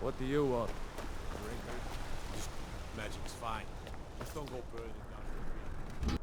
What do you want? Drinkers? Just magic's fine. Just don't go burning down the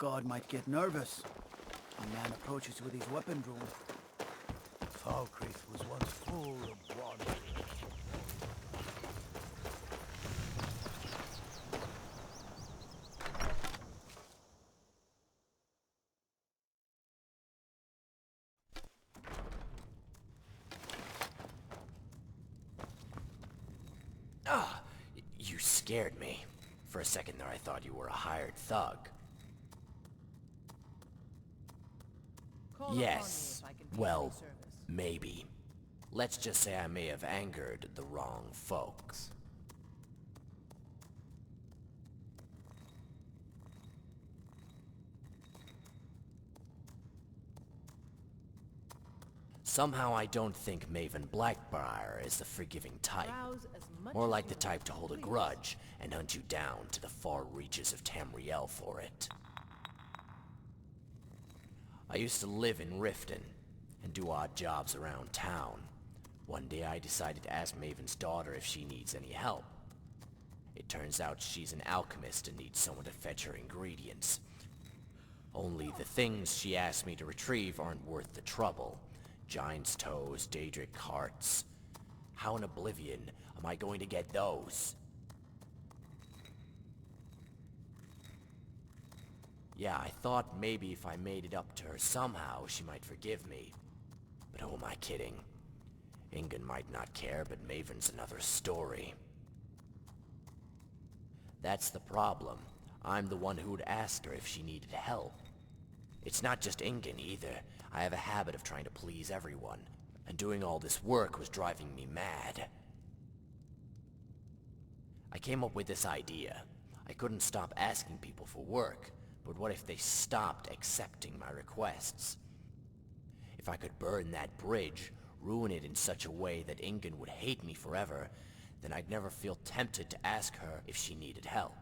God might get nervous. A man approaches with his weapon drawn. Falkreath was once full of water. Ah, you scared me. For a second there I thought you were a hired thug. Yes, well, maybe. Let's just say I may have angered the wrong folks. Somehow I don't think Maven Blackbriar is the forgiving type. More like the type to hold a grudge and hunt you down to the far reaches of Tamriel for it. I used to live in Riften and do odd jobs around town. One day I decided to ask Maven's daughter if she needs any help. It turns out she's an alchemist and needs someone to fetch her ingredients. Only the things she asked me to retrieve aren't worth the trouble. Giant's toes, Daedric hearts. How in Oblivion am I going to get those? Yeah, I thought maybe if I made it up to her somehow, she might forgive me. But who am I kidding? Ingen might not care, but Maven's another story. That's the problem. I'm the one who'd asked her if she needed help. It's not just Ingen either. I have a habit of trying to please everyone, and doing all this work was driving me mad. I came up with this idea. I couldn't stop asking people for work, but what if they stopped accepting my requests? If I could burn that bridge, ruin it in such a way that Ingen would hate me forever, then I'd never feel tempted to ask her if she needed help.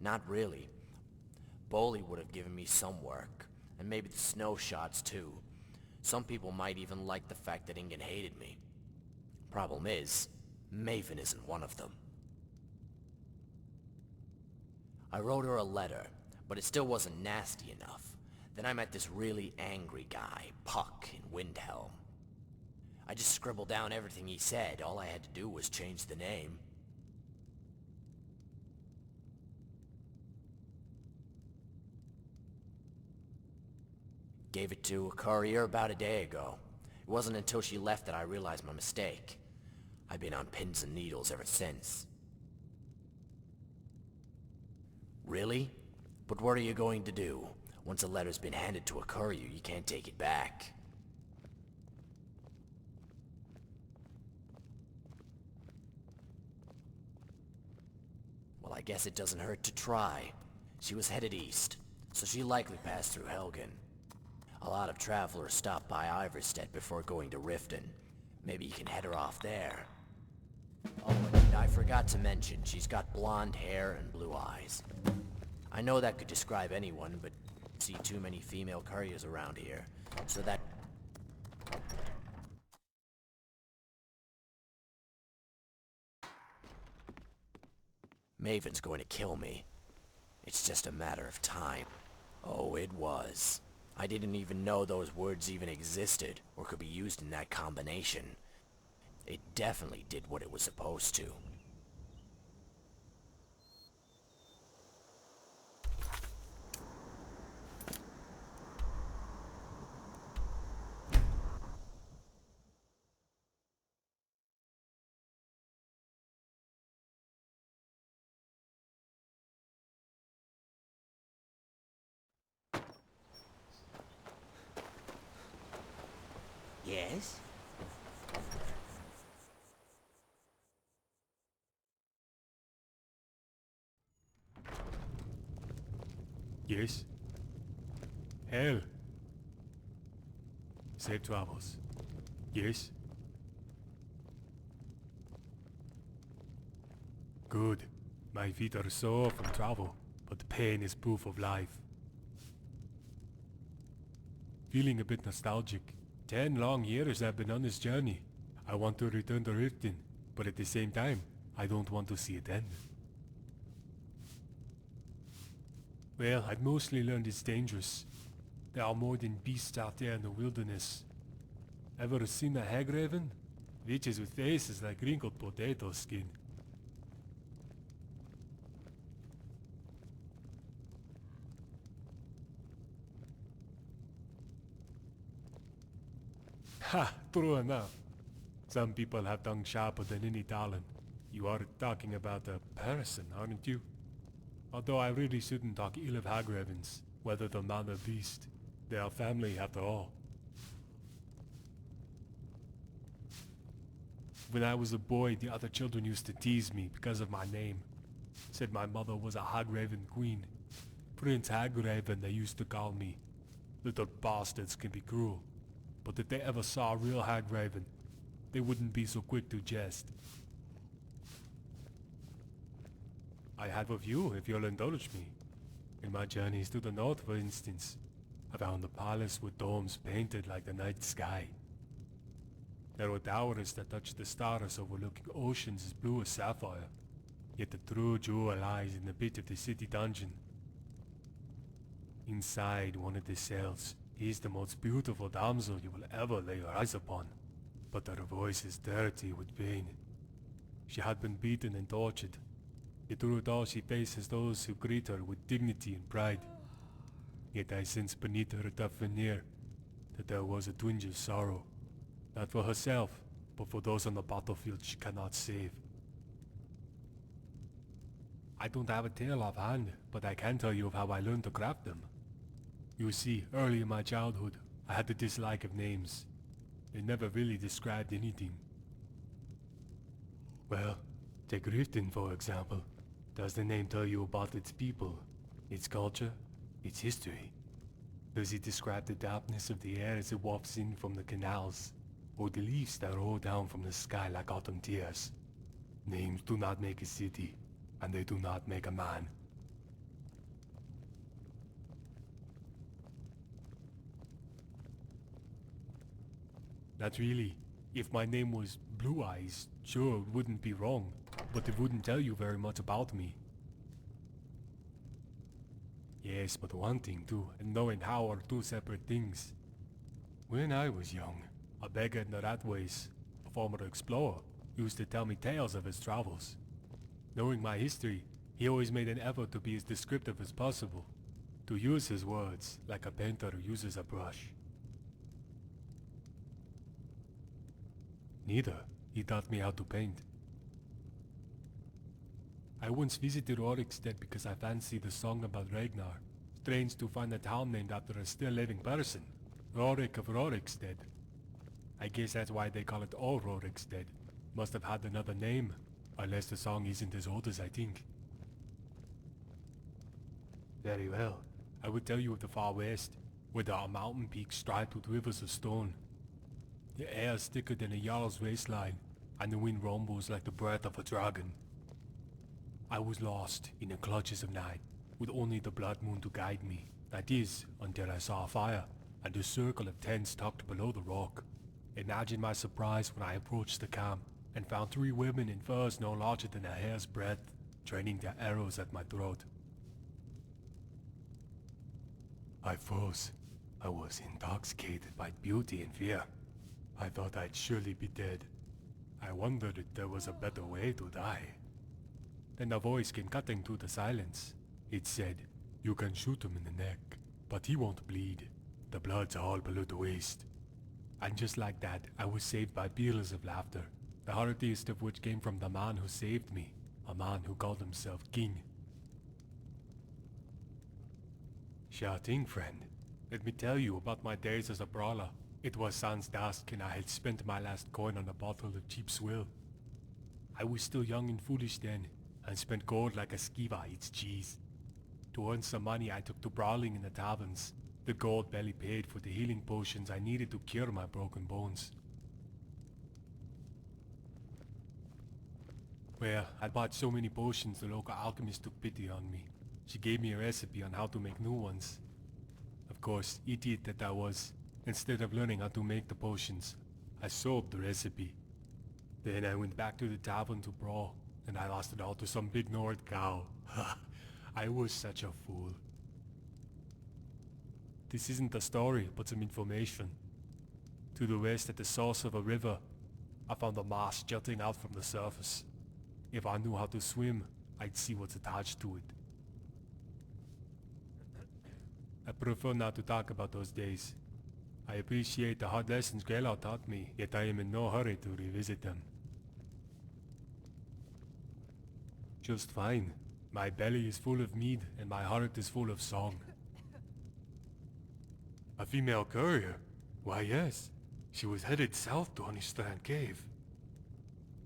Not really. Boley would have given me some work, and maybe the snow shots too. Some people might even like the fact that Ingen hated me. Problem is, Maven isn't one of them. I wrote her a letter, but it still wasn't nasty enough. Then I met this really angry guy, Puck, in Windhelm. I just scribbled down everything he said. All I had to do was change the name. Gave it to a courier about a day ago. It wasn't until she left that I realized my mistake. I've been on pins and needles ever since. Really? But what are you going to do? Once a letter's been handed to a courier, you can't take it back. Well, I guess it doesn't hurt to try. She was headed east, so she likely passed through Helgen. A lot of travelers stop by Iverstead before going to Riften. Maybe you can head her off there. Oh, and I forgot to mention, she's got blonde hair and blue eyes. I know that could describe anyone, but I see too many female couriers around here, so that... Maven's going to kill me. It's just a matter of time. Oh, it was. I didn't even know those words even existed, or could be used in that combination. It definitely did what it was supposed to. Yes? Yes? Hell. Safe travels. Yes? Good. My feet are sore from travel, but the pain is proof of life. Feeling a bit nostalgic. 10 long years I've been on this journey. I want to return to Riften, but at the same time, I don't want to see it end. Well, I've mostly learned it's dangerous. There are more than beasts out there in the wilderness. Ever seen a hagraven? Witches with faces like wrinkled potato skin. Ha! True enough. Some people have tongue sharper than any talon. You are talking about a person, aren't you? Although I really shouldn't talk ill of hagravens, whether they're man or beast. They are family after all. When I was a boy, the other children used to tease me because of my name. Said my mother was a Hagraven queen. Prince Hagraven, they used to call me. Little bastards can be cruel, but if they ever saw a real Hagraven, they wouldn't be so quick to jest. I have a view, if you'll indulge me. In my journeys to the north, for instance, I found a palace with domes painted like the night sky. There were towers that touched the stars overlooking oceans as blue as sapphire. Yet the true jewel lies in the pit of the city dungeon. Inside one of the cells is the most beautiful damsel you will ever lay your eyes upon, but her voice is dirty with pain. She had been beaten and tortured, yet through it all she faces those who greet her with dignity and pride. Yet I sense beneath her tough veneer that there was a twinge of sorrow, not for herself, but for those on the battlefield she cannot save. I don't have a tale offhand, but I can tell you of how I learned to craft them. You see, early in my childhood, I had the dislike of names. They never really described anything. Well, take Riften for example. Does the name tell you about its people, its culture, its history? Does it describe the dampness of the air as it wafts in from the canals, or the leaves that roll down from the sky like autumn tears? Names do not make a city, and they do not make a man. Not really. If my name was Blue Eyes, sure, it wouldn't be wrong, but it wouldn't tell you very much about me. Yes, but wanting to and knowing how are two separate things. When I was young, a beggar in the Ratways, a former explorer, used to tell me tales of his travels. Knowing my history, he always made an effort to be as descriptive as possible, to use his words like a painter uses a brush. Neither. He taught me how to paint. I once visited Rorikstead because I fancied the song about Ragnar. Strange to find a town named after a still living person. Rorik of Rorikstead. I guess that's why they call it All Rorikstead. Must have had another name, unless the song isn't as old as I think. Very well. I would tell you of the far west, where there are mountain peaks striped with rivers of stone. The air is thicker than a Jarl's waistline, and the wind rumbles like the breath of a dragon. I was lost in the clutches of night, with only the blood moon to guide me. That is, until I saw a fire, and a circle of tents tucked below the rock. Imagine my surprise when I approached the camp, and found 3 women in furs no larger than a hair's breadth, training their arrows at my throat. I froze. I was intoxicated by beauty and fear. I thought I'd surely be dead. I wondered if there was a better way to die. Then a voice came cutting through the silence. It said, "You can shoot him in the neck, but he won't bleed. The blood's all below the waist." And just like that, I was saved by peals of laughter, the heartiest of which came from the man who saved me, a man who called himself King. Sure thing, friend. Let me tell you about my days as a brawler. It was sans dusk and I had spent my last coin on a bottle of cheap swill. I was still young and foolish then, and spent gold like a skiva eats cheese. To earn some money I took to brawling in the taverns. The gold barely paid for the healing potions I needed to cure my broken bones. Well, I bought so many potions the local alchemist took pity on me. She gave me a recipe on how to make new ones. Of course, idiot that I was, instead of learning how to make the potions, I sold the recipe. Then I went back to the tavern to brawl, and I lost it all to some big Nord cow. I was such a fool. This isn't a story, but some information. To the west at the source of a river, I found a marsh jutting out from the surface. If I knew how to swim, I'd see what's attached to it. I prefer not to talk about those days. I appreciate the hard lessons Greylaw taught me, yet I am in no hurry to revisit them. Just fine. My belly is full of mead, and my heart is full of song. A female courier? Why yes. She was headed south to Honeystrand Cave.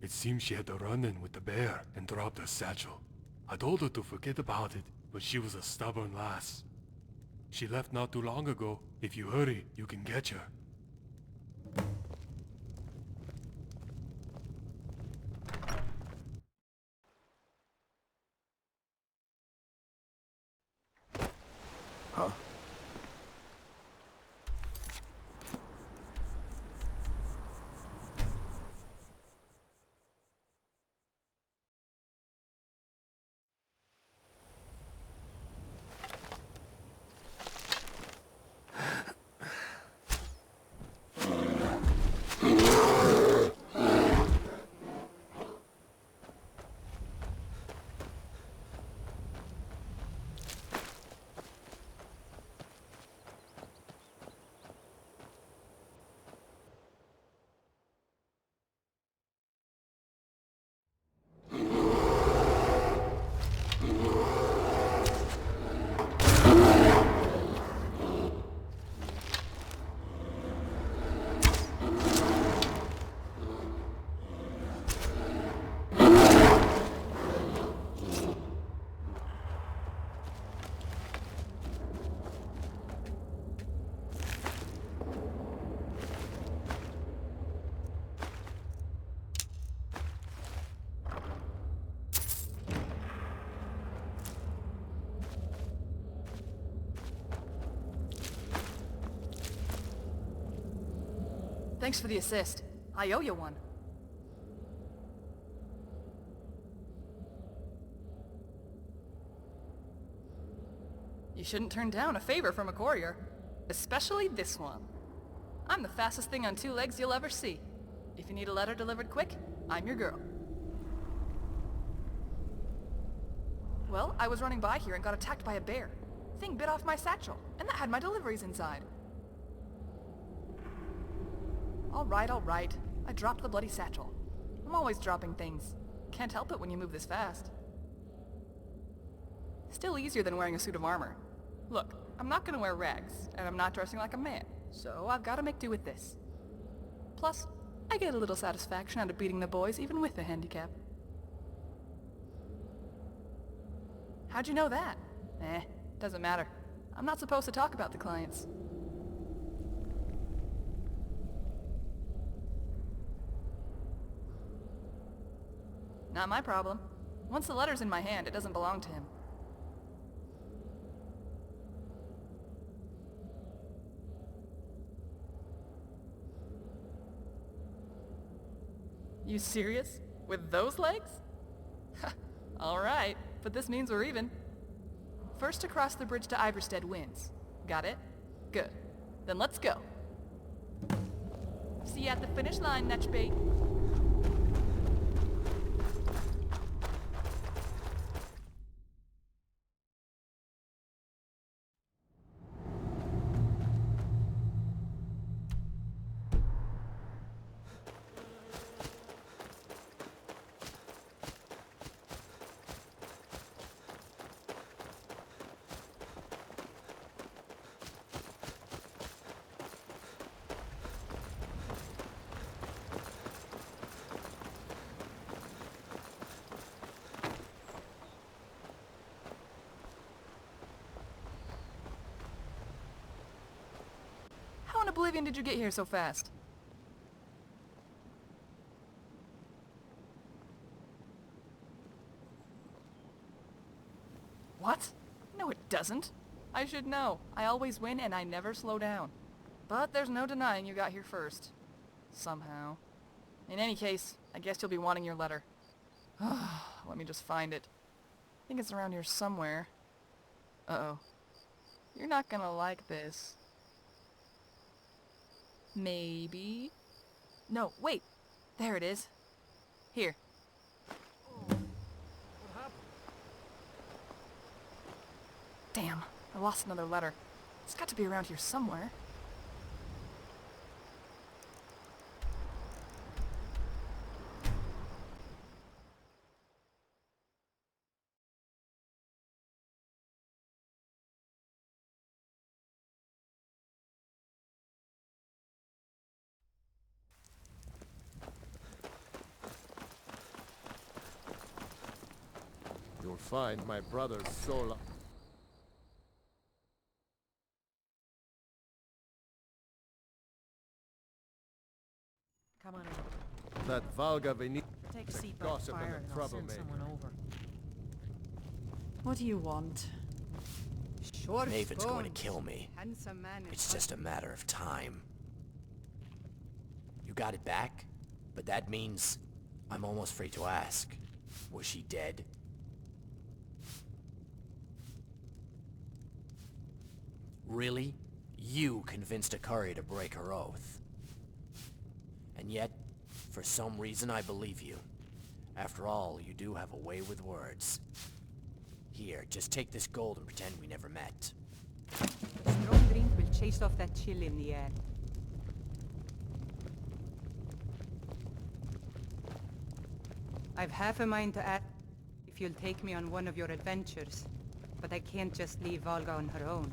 It seems she had a run-in with the bear and dropped her satchel. I told her to forget about it, but she was a stubborn lass. She left not too long ago. If you hurry, you can catch her. Huh? Thanks for the assist. I owe you one. You shouldn't turn down a favor from a courier. Especially this one. I'm the fastest thing on two legs you'll ever see. If you need a letter delivered quick, I'm your girl. Well, I was running by here and got attacked by a bear. Thing bit off my satchel, and that had my deliveries inside. All right. I dropped the bloody satchel. I'm always dropping things. Can't help it when you move this fast. Still easier than wearing a suit of armor. Look, I'm not gonna wear rags, and I'm not dressing like a man, so I've gotta make do with this. Plus, I get a little satisfaction out of beating the boys even with the handicap. How'd you know that? Doesn't matter. I'm not supposed to talk about the clients. Not my problem. Once the letter's in my hand, it doesn't belong to him. You serious? With those legs? Alright, but this means we're even. First to cross the bridge to Iverstead wins. Got it? Good. Then let's go. See you at the finish line, Netchbait. How in oblivion did you get here so fast? What? No, it doesn't. I should know. I always win and I never slow down. But there's no denying you got here first. Somehow. In any case, I guess you'll be wanting your letter. Let me just find it. I think it's around here somewhere. Uh-oh. You're not gonna like this. Maybe? No, wait! There it is. Here. What happened? Damn, I lost another letter. It's got to be around here somewhere. Your find my brother's soul. Come on in. That Valga Veni... Take a seat by the gossip and fire a and I'll send troublemaker. someone over. What do you want? Sure Maven's going to spoons. kill me. Handsome man in It's just a matter of time. You got it back? But that means I'm almost free to ask. Was she dead? Really? You convinced a courier to break her oath. And yet, for some reason I believe you. After all, you do have a way with words. Here, just take this gold and pretend we never met. A strong drink will chase off that chill in the air. I've half a mind to ask if you'll take me on one of your adventures, but I can't just leave Valga on her own.